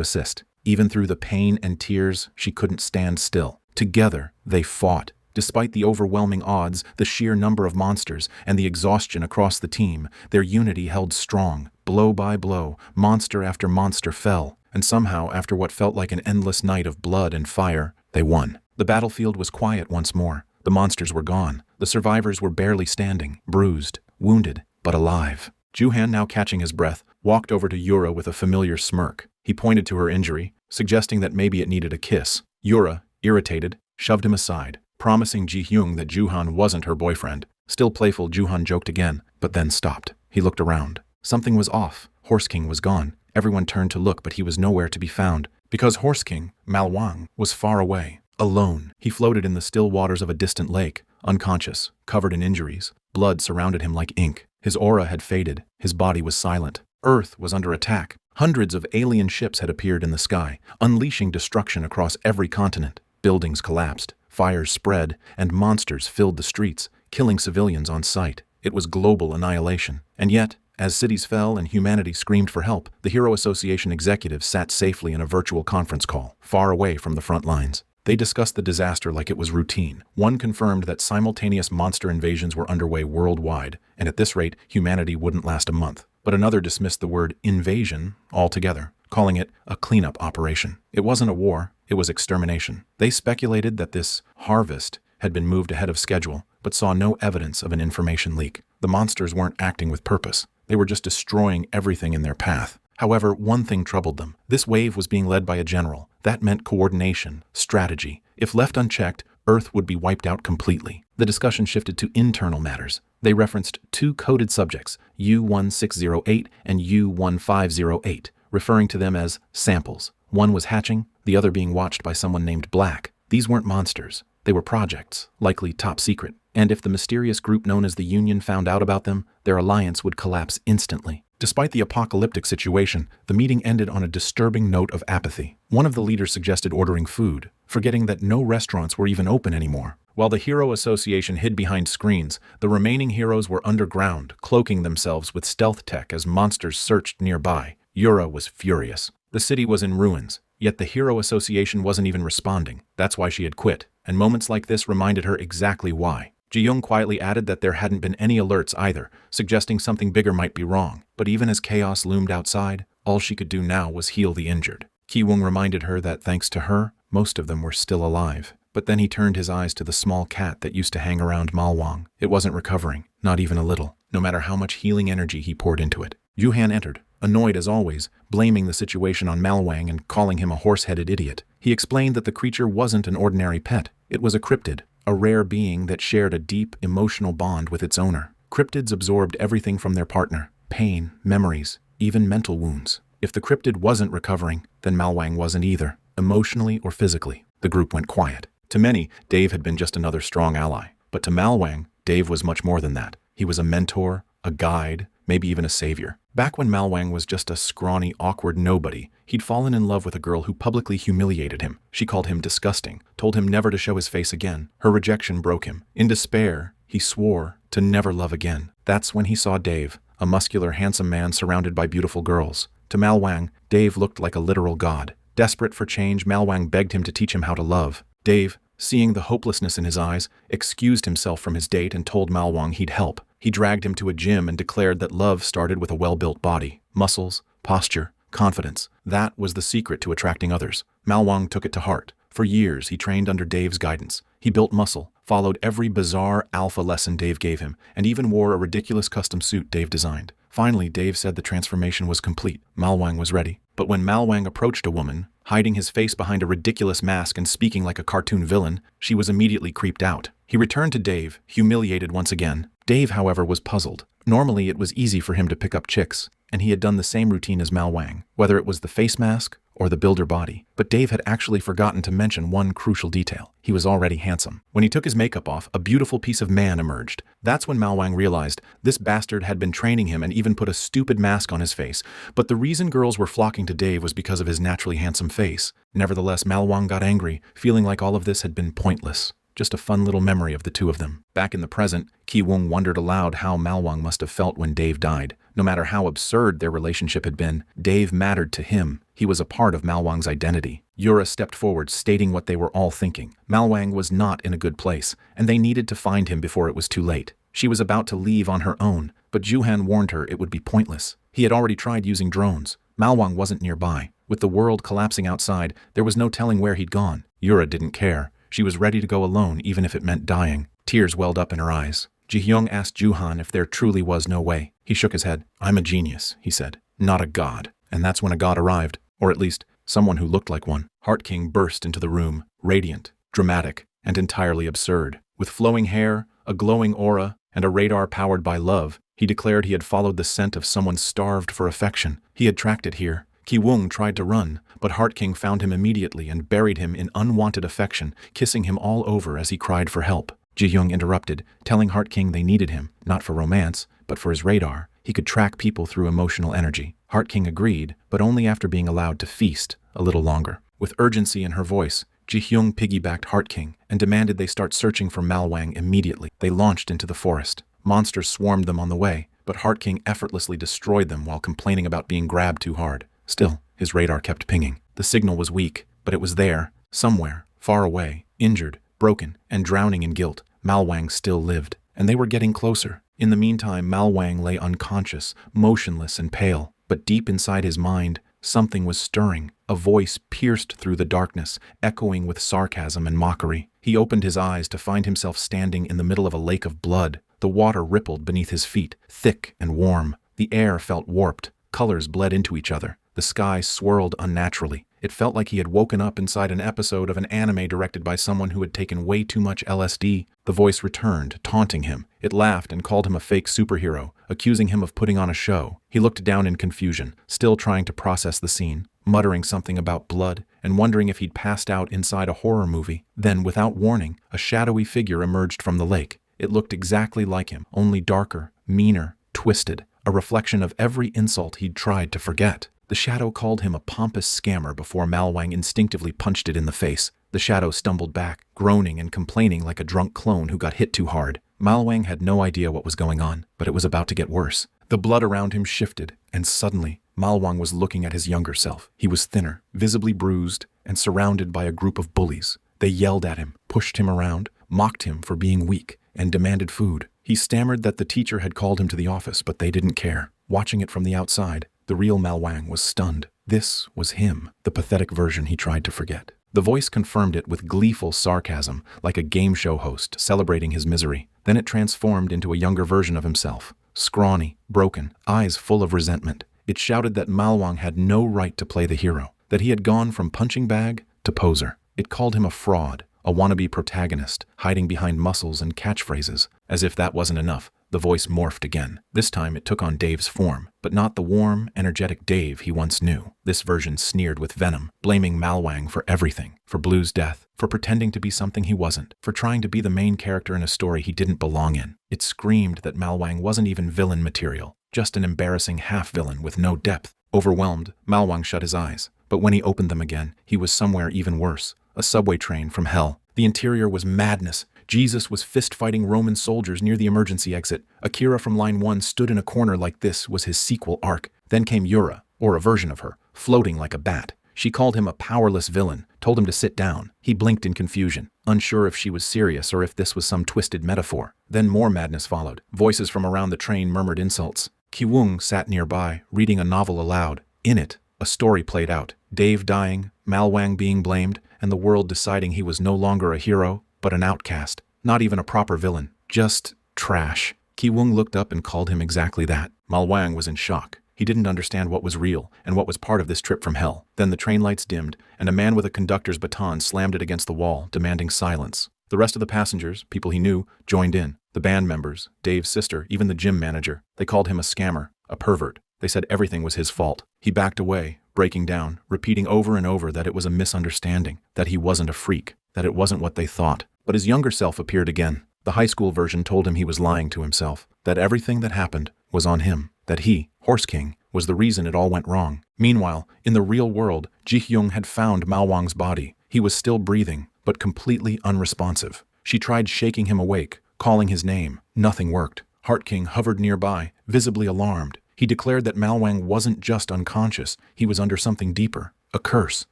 assist. Even through the pain and tears, she couldn't stand still. Together, they fought. Despite the overwhelming odds, the sheer number of monsters, and the exhaustion across the team, their unity held strong. Blow by blow, monster after monster fell, and somehow, after what felt like an endless night of blood and fire, they won. The battlefield was quiet once more. The monsters were gone. The survivors were barely standing, bruised, wounded, but alive. Juhan, now catching his breath, walked over to Yura with a familiar smirk. He pointed to her injury, suggesting that maybe it needed a kiss. Yura, irritated, shoved him aside, promising Ji-hyung that Juhan wasn't her boyfriend. Still playful, Juhan joked again, but then stopped. He looked around. Something was off. Horse King was gone. Everyone turned to look, but he was nowhere to be found. Because Horse King, Malwang, was far away, alone. He floated in the still waters of a distant lake, unconscious, covered in injuries. Blood surrounded him like ink. His aura had faded. His body was silent. Earth was under attack. Hundreds of alien ships had appeared in the sky, unleashing destruction across every continent. Buildings collapsed. Fires spread, and monsters filled the streets, killing civilians on sight. It was global annihilation. And yet, as cities fell and humanity screamed for help, the Hero Association executives sat safely in a virtual conference call, far away from the front lines. They discussed the disaster like it was routine. One confirmed that simultaneous monster invasions were underway worldwide, and at this rate, humanity wouldn't last a month. But another dismissed the word invasion altogether, calling it a cleanup operation. It wasn't a war, it was extermination. They speculated that this harvest had been moved ahead of schedule, but saw no evidence of an information leak. The monsters weren't acting with purpose. They were just destroying everything in their path. However, one thing troubled them. This wave was being led by a general. That meant coordination, strategy. If left unchecked, Earth would be wiped out completely. The discussion shifted to internal matters. They referenced two coded subjects, U-1608 and U-1508, referring to them as samples. One was hatching, the other being watched by someone named Black. These weren't monsters. They were projects, likely top secret. And if the mysterious group known as the Union found out about them, their alliance would collapse instantly. Despite the apocalyptic situation, the meeting ended on a disturbing note of apathy. One of the leaders suggested ordering food, forgetting that no restaurants were even open anymore. While the Hero Association hid behind screens, the remaining heroes were underground, cloaking themselves with stealth tech as monsters searched nearby. Yura was furious. The city was in ruins, yet the Hero Association wasn't even responding. That's why she had quit, and moments like this reminded her exactly why. Ji-young quietly added that there hadn't been any alerts either, suggesting something bigger might be wrong. But even as chaos loomed outside, all she could do now was heal the injured. Ki-woong reminded her that thanks to her, most of them were still alive. But then he turned his eyes to the small cat that used to hang around Malwang. It wasn't recovering, not even a little, no matter how much healing energy he poured into it. Yuhan entered, annoyed as always, blaming the situation on Malwang and calling him a horse-headed idiot. He explained that the creature wasn't an ordinary pet. It was a cryptid, a rare being that shared a deep, emotional bond with its owner. Cryptids absorbed everything from their partner: pain, memories, even mental wounds. If the cryptid wasn't recovering, then Malwang wasn't either, emotionally or physically. The group went quiet. To many, Dave had been just another strong ally. But to Malwang, Dave was much more than that. He was a mentor, a guide, maybe even a savior. Back when Malwang was just a scrawny, awkward nobody, he'd fallen in love with a girl who publicly humiliated him. She called him disgusting, told him never to show his face again. Her rejection broke him. In despair, he swore to never love again. That's when he saw Dave, a muscular, handsome man surrounded by beautiful girls. To Malwang, Dave looked like a literal god. Desperate for change, Malwang begged him to teach him how to love. Dave, seeing the hopelessness in his eyes, excused himself from his date and told Malwang he'd help. He dragged him to a gym and declared that love started with a well-built body. Muscles, posture, confidence. That was the secret to attracting others. Malwang took it to heart. For years, he trained under Dave's guidance. He built muscle, followed every bizarre alpha lesson Dave gave him, and even wore a ridiculous custom suit Dave designed. Finally, Dave said the transformation was complete. Malwang was ready. But when Malwang approached a woman, hiding his face behind a ridiculous mask and speaking like a cartoon villain, she was immediately creeped out. He returned to Dave, humiliated once again. Dave, however, was puzzled. Normally, it was easy for him to pick up chicks, and he had done the same routine as Malwang, whether it was the face mask or the builder body. But Dave had actually forgotten to mention one crucial detail. He was already handsome. When he took his makeup off, a beautiful piece of man emerged. That's when Malwang realized this bastard had been training him and even put a stupid mask on his face. But the reason girls were flocking to Dave was because of his naturally handsome face. Nevertheless, Malwang got angry, feeling like all of this had been pointless. Just a fun little memory of the two of them. Back in the present, Ki-woong wondered aloud how Malwang must have felt when Dave died. No matter how absurd their relationship had been, Dave mattered to him. He was a part of Malwang's identity. Yura stepped forward, stating what they were all thinking. Malwang was not in a good place, and they needed to find him before it was too late. She was about to leave on her own, but Juhan warned her it would be pointless. He had already tried using drones. Malwang wasn't nearby. With the world collapsing outside, there was no telling where he'd gone. Yura didn't care. She was ready to go alone, even if it meant dying. Tears welled up in her eyes. Ji-hyung asked Juhan if there truly was no way. He shook his head. "I'm a genius," he said, "not a god." And that's when a god arrived, or at least someone who looked like one. Heart King burst into the room, radiant, dramatic, and entirely absurd. With flowing hair, a glowing aura, and a radar powered by love, he declared he had followed the scent of someone starved for affection. He had tracked it here. Ki-woong tried to run, but Heart King found him immediately and buried him in unwanted affection, kissing him all over as he cried for help. Ji-hyung interrupted, telling Heart King they needed him, not for romance, but for his radar. He could track people through emotional energy. Heart King agreed, but only after being allowed to feast a little longer. With urgency in her voice, Ji-hyung piggybacked Heart King and demanded they start searching for Malwang immediately. They launched into the forest. Monsters swarmed them on the way, but Heart King effortlessly destroyed them while complaining about being grabbed too hard. Still, his radar kept pinging. The signal was weak, but it was there, somewhere, far away, injured, broken, and drowning in guilt. Malwang still lived, and they were getting closer. In the meantime, Malwang lay unconscious, motionless and pale, but deep inside his mind, Something was stirring. A voice pierced through the darkness, echoing with sarcasm and mockery. He opened his eyes to find himself standing in the middle of a lake of blood. The water rippled beneath his feet, thick and warm. The air felt warped. Colors bled into each other. The sky swirled unnaturally. It felt like he had woken up inside an episode of an anime directed by someone who had taken way too much LSD. The voice returned, taunting him. It laughed and called him a fake superhero, accusing him of putting on a show. He looked down in confusion, still trying to process the scene, muttering something about blood and wondering if he'd passed out inside a horror movie. Then, without warning, a shadowy figure emerged from the lake. It looked exactly like him, only darker, meaner, twisted, a reflection of every insult he'd tried to forget. The shadow called him a pompous scammer before Malwang instinctively punched it in the face. The shadow stumbled back, groaning and complaining like a drunk clone who got hit too hard. Malwang had no idea what was going on, but it was about to get worse. The blood around him shifted, and suddenly, Malwang was looking at his younger self. He was thinner, visibly bruised, and surrounded by a group of bullies. They yelled at him, pushed him around, mocked him for being weak, and demanded food. He stammered that the teacher had called him to the office, but they didn't care. Watching it from the outside, the real Malwang was stunned. This was him, the pathetic version he tried to forget. The voice confirmed it with gleeful sarcasm, like a game show host celebrating his misery. Then it transformed into a younger version of himself, scrawny, broken, eyes full of resentment. It shouted that Malwang had no right to play the hero, that he had gone from punching bag to poser. It called him a fraud, a wannabe protagonist, hiding behind muscles and catchphrases. As if that wasn't enough, the voice morphed again. This time it took on Dave's form, but not the warm, energetic Dave he once knew. This version sneered with venom, blaming Malwang for everything, for Blue's death, for pretending to be something he wasn't, for trying to be the main character in a story he didn't belong in. It screamed that Malwang wasn't even villain material, just an embarrassing half-villain with no depth. Overwhelmed, Malwang shut his eyes, but when he opened them again, he was somewhere even worse. A subway train from hell. The interior was madness. Jesus was fist-fighting Roman soldiers near the emergency exit. Akira from Line 1 stood in a corner like this was his sequel arc. Then came Yura, or a version of her, floating like a bat. She called him a powerless villain, told him to sit down. He blinked in confusion, unsure if she was serious or if this was some twisted metaphor. Then more madness followed. Voices from around the train murmured insults. Kiwoong sat nearby, reading a novel aloud. In it, a story played out. Dave dying, Malwang being blamed, and the world deciding he was no longer a hero, but an outcast. Not even a proper villain. Just trash. Kiwoong looked up and called him exactly that. Malwang was in shock. He didn't understand what was real and what was part of this trip from hell. Then the train lights dimmed, and a man with a conductor's baton slammed it against the wall, demanding silence. The rest of the passengers, people he knew, joined in. The band members, Dave's sister, even the gym manager. They called him a scammer, a pervert. They said everything was his fault. He backed away, breaking down, repeating over and over that it was a misunderstanding, that he wasn't a freak, that it wasn't what they thought. But his younger self appeared again. The high school version told him he was lying to himself, that everything that happened was on him, that he, Horse King, was the reason it all went wrong. Meanwhile, in the real world, Ji-hyung had found Malwang's body. He was still breathing, but completely unresponsive. She tried shaking him awake, calling his name. Nothing worked. Heart King hovered nearby, visibly alarmed. He declared that Malwang wasn't just unconscious, he was under something deeper. A curse,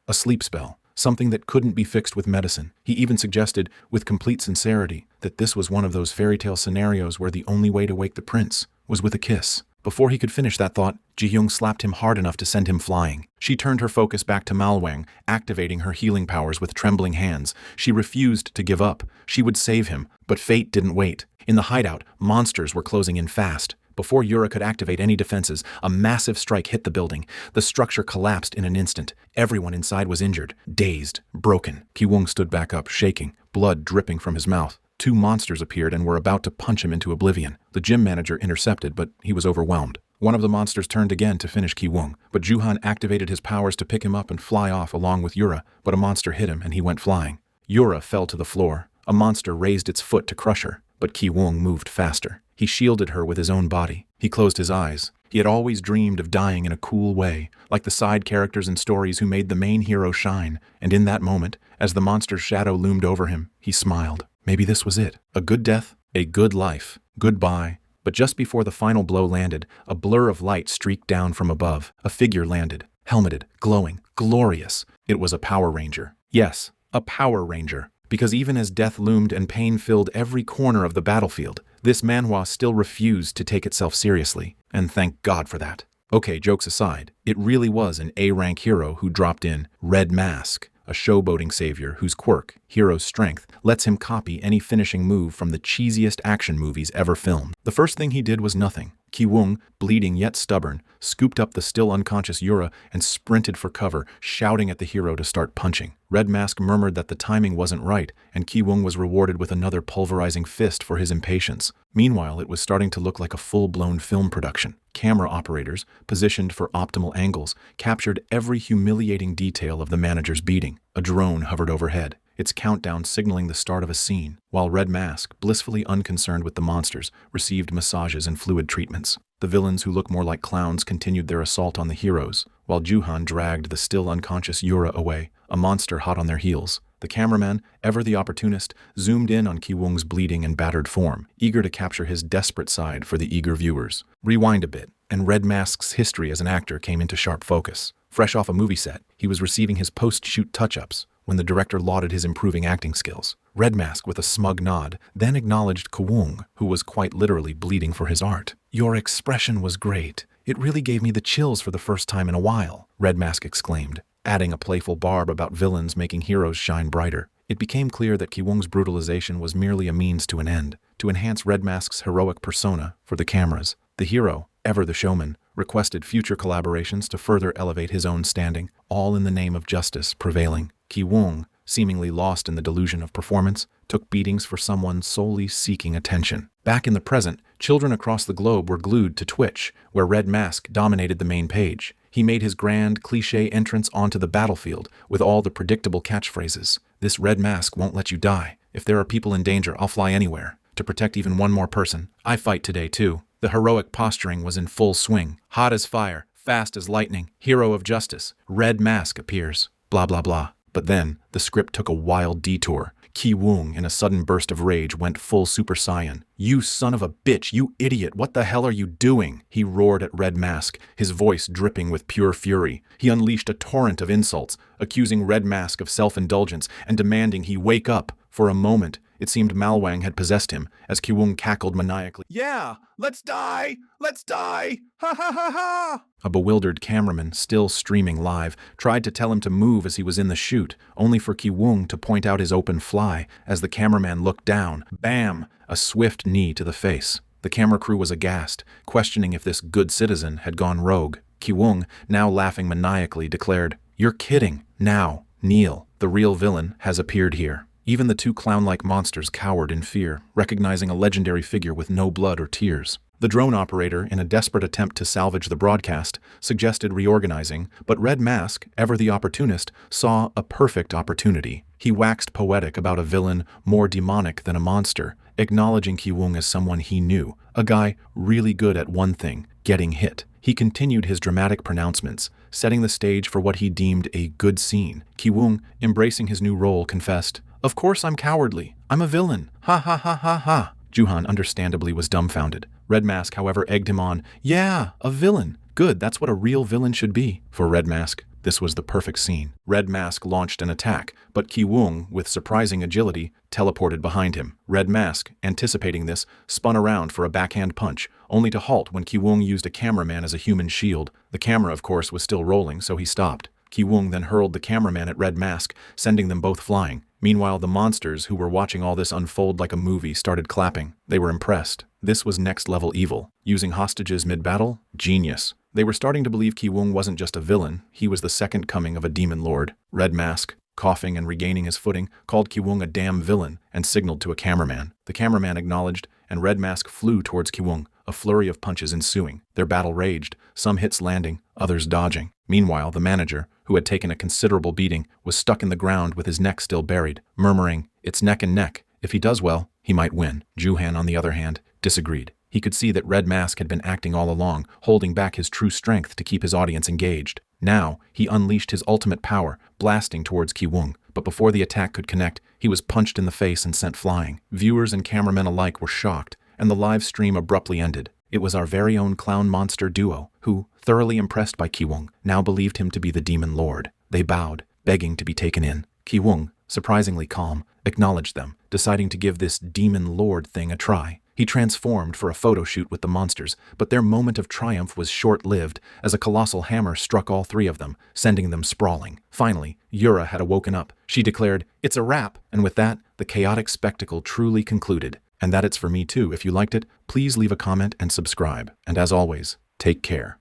a sleep spell, something that couldn't be fixed with medicine. He even suggested, with complete sincerity, that this was one of those fairy tale scenarios where the only way to wake the prince was with a kiss. Before he could finish that thought, Ji-hyung slapped him hard enough to send him flying. She turned her focus back to Malwang, activating her healing powers with trembling hands. She refused to give up. She would save him, but fate didn't wait. In the hideout, monsters were closing in fast. Before Yura could activate any defenses, a massive strike hit the building. The structure collapsed in an instant. Everyone inside was injured, dazed, broken. Kiwoong stood back up, shaking, blood dripping from his mouth. Two monsters appeared and were about to punch him into oblivion. The gym manager intercepted, but he was overwhelmed. One of the monsters turned again to finish Kiwoong, but Juhan activated his powers to pick him up and fly off along with Yura, but a monster hit him and he went flying. Yura fell to the floor. A monster raised its foot to crush her, but Kiwoong moved faster. He shielded her with his own body. He closed his eyes. He had always dreamed of dying in a cool way, like the side characters in stories who made the main hero shine, and in that moment, as the monster's shadow loomed over him, he smiled. Maybe this was it. A good death, a good life, goodbye. But just before the final blow landed, a blur of light streaked down from above. A figure landed, helmeted, glowing, glorious. It was a Power Ranger. Yes, a Power Ranger. Because even as death loomed and pain filled every corner of the battlefield, this manhwa still refused to take itself seriously, and thank God for that. Okay, jokes aside, it really was an A-rank hero who dropped in Red Mask, a showboating savior whose quirk, hero's strength, lets him copy any finishing move from the cheesiest action movies ever filmed. The first thing he did was nothing. Ki-woong, bleeding yet stubborn, scooped up the still unconscious Yura and sprinted for cover, shouting at the hero to start punching. Red Mask murmured that the timing wasn't right, and Ki-woong was rewarded with another pulverizing fist for his impatience. Meanwhile, it was starting to look like a full-blown film production. Camera operators, positioned for optimal angles, captured every humiliating detail of the manager's beating. A drone hovered overhead, its countdown signaling the start of a scene, while Red Mask, blissfully unconcerned with the monsters, received massages and fluid treatments. The villains who look more like clowns continued their assault on the heroes, while Juhan dragged the still unconscious Yura away, a monster hot on their heels. The cameraman, ever the opportunist, zoomed in on Ki-woong's bleeding and battered form, eager to capture his desperate side for the eager viewers. Rewind a bit, and Red Mask's history as an actor came into sharp focus. Fresh off a movie set, he was receiving his post-shoot touch-ups when the director lauded his improving acting skills. Red Mask, with a smug nod, then acknowledged Ki-woong, who was quite literally bleeding for his art. "Your expression was great. It really gave me the chills for the first time in a while," Red Mask exclaimed, adding a playful barb about villains making heroes shine brighter. It became clear that Ki-woong's brutalization was merely a means to an end, to enhance Red Mask's heroic persona for the cameras. The hero, ever the showman, requested future collaborations to further elevate his own standing, all in the name of justice prevailing. Ki-woong, seemingly lost in the delusion of performance, took beatings for someone solely seeking attention. Back in the present, children across the globe were glued to Twitch, where Red Mask dominated the main page. He made his grand, cliché entrance onto the battlefield with all the predictable catchphrases. "This Red Mask won't let you die. If there are people in danger, I'll fly anywhere. To protect even one more person. I fight today, too." The heroic posturing was in full swing. Hot as fire, fast as lightning, hero of justice, Red Mask appears. Blah, blah, blah. But then, the script took a wild detour. Ki-woong, in a sudden burst of rage, went full Super Saiyan. "You son of a bitch, you idiot, what the hell are you doing?" he roared at Red Mask, his voice dripping with pure fury. He unleashed a torrent of insults, accusing Red Mask of self-indulgence and demanding he wake up. For a moment, it seemed Malwang had possessed him, as Ki-woong cackled maniacally. "Yeah, let's die! Let's die! Ha ha ha ha!" A bewildered cameraman, still streaming live, tried to tell him to move as he was in the shoot, only for Ki-woong to point out his open fly. As the cameraman looked down, bam! A swift knee to the face. The camera crew was aghast, questioning if this good citizen had gone rogue. Ki-woong, now laughing maniacally, declared, "You're kidding. Now, kneel. The real villain has appeared here." Even the two clown-like monsters cowered in fear, recognizing a legendary figure with no blood or tears. The drone operator, in a desperate attempt to salvage the broadcast, suggested reorganizing, but Red Mask, ever the opportunist, saw a perfect opportunity. He waxed poetic about a villain more demonic than a monster, acknowledging Ki-woong as someone he knew, a guy really good at one thing, getting hit. He continued his dramatic pronouncements, setting the stage for what he deemed a good scene. Ki-woong, embracing his new role, confessed, "Of course I'm cowardly. I'm a villain. Ha ha ha ha ha." Juhan understandably was dumbfounded. Red Mask, however, egged him on. "Yeah, a villain. Good, that's what a real villain should be." For Red Mask, this was the perfect scene. Red Mask launched an attack, but Ki-woong, with surprising agility, teleported behind him. Red Mask, anticipating this, spun around for a backhand punch, only to halt when Ki-woong used a cameraman as a human shield. The camera, of course, was still rolling, so he stopped. Ki-woong then hurled the cameraman at Red Mask, sending them both flying. Meanwhile, the monsters, who were watching all this unfold like a movie, started clapping. They were impressed. This was next-level evil. Using hostages mid-battle? Genius. They were starting to believe Ki-woong wasn't just a villain, he was the second coming of a demon lord. Red Mask, coughing and regaining his footing, called Ki-woong a damn villain and signaled to a cameraman. The cameraman acknowledged, and Red Mask flew towards Ki-woong, a flurry of punches ensuing. Their battle raged, some hits landing, others dodging. Meanwhile, the manager, who had taken a considerable beating, was stuck in the ground with his neck still buried, murmuring, "It's neck and neck. If he does well, he might win." Juhan, on the other hand, disagreed. He could see that Red Mask had been acting all along, holding back his true strength to keep his audience engaged. Now, he unleashed his ultimate power, blasting towards Ki-woong. But before the attack could connect, he was punched in the face and sent flying. Viewers and cameramen alike were shocked, and the live stream abruptly ended. It was our very own clown monster duo, who, thoroughly impressed by Ki-woong, now believed him to be the demon lord. They bowed, begging to be taken in. Ki-woong, surprisingly calm, acknowledged them, deciding to give this demon lord thing a try. He transformed for a photo shoot with the monsters, but their moment of triumph was short-lived as a colossal hammer struck all three of them, sending them sprawling. Finally, Yura had woken up. She declared, "It's a wrap," and with that, the chaotic spectacle truly concluded. And that it's for me too. If you liked it, please leave a comment and subscribe. And as always, take care.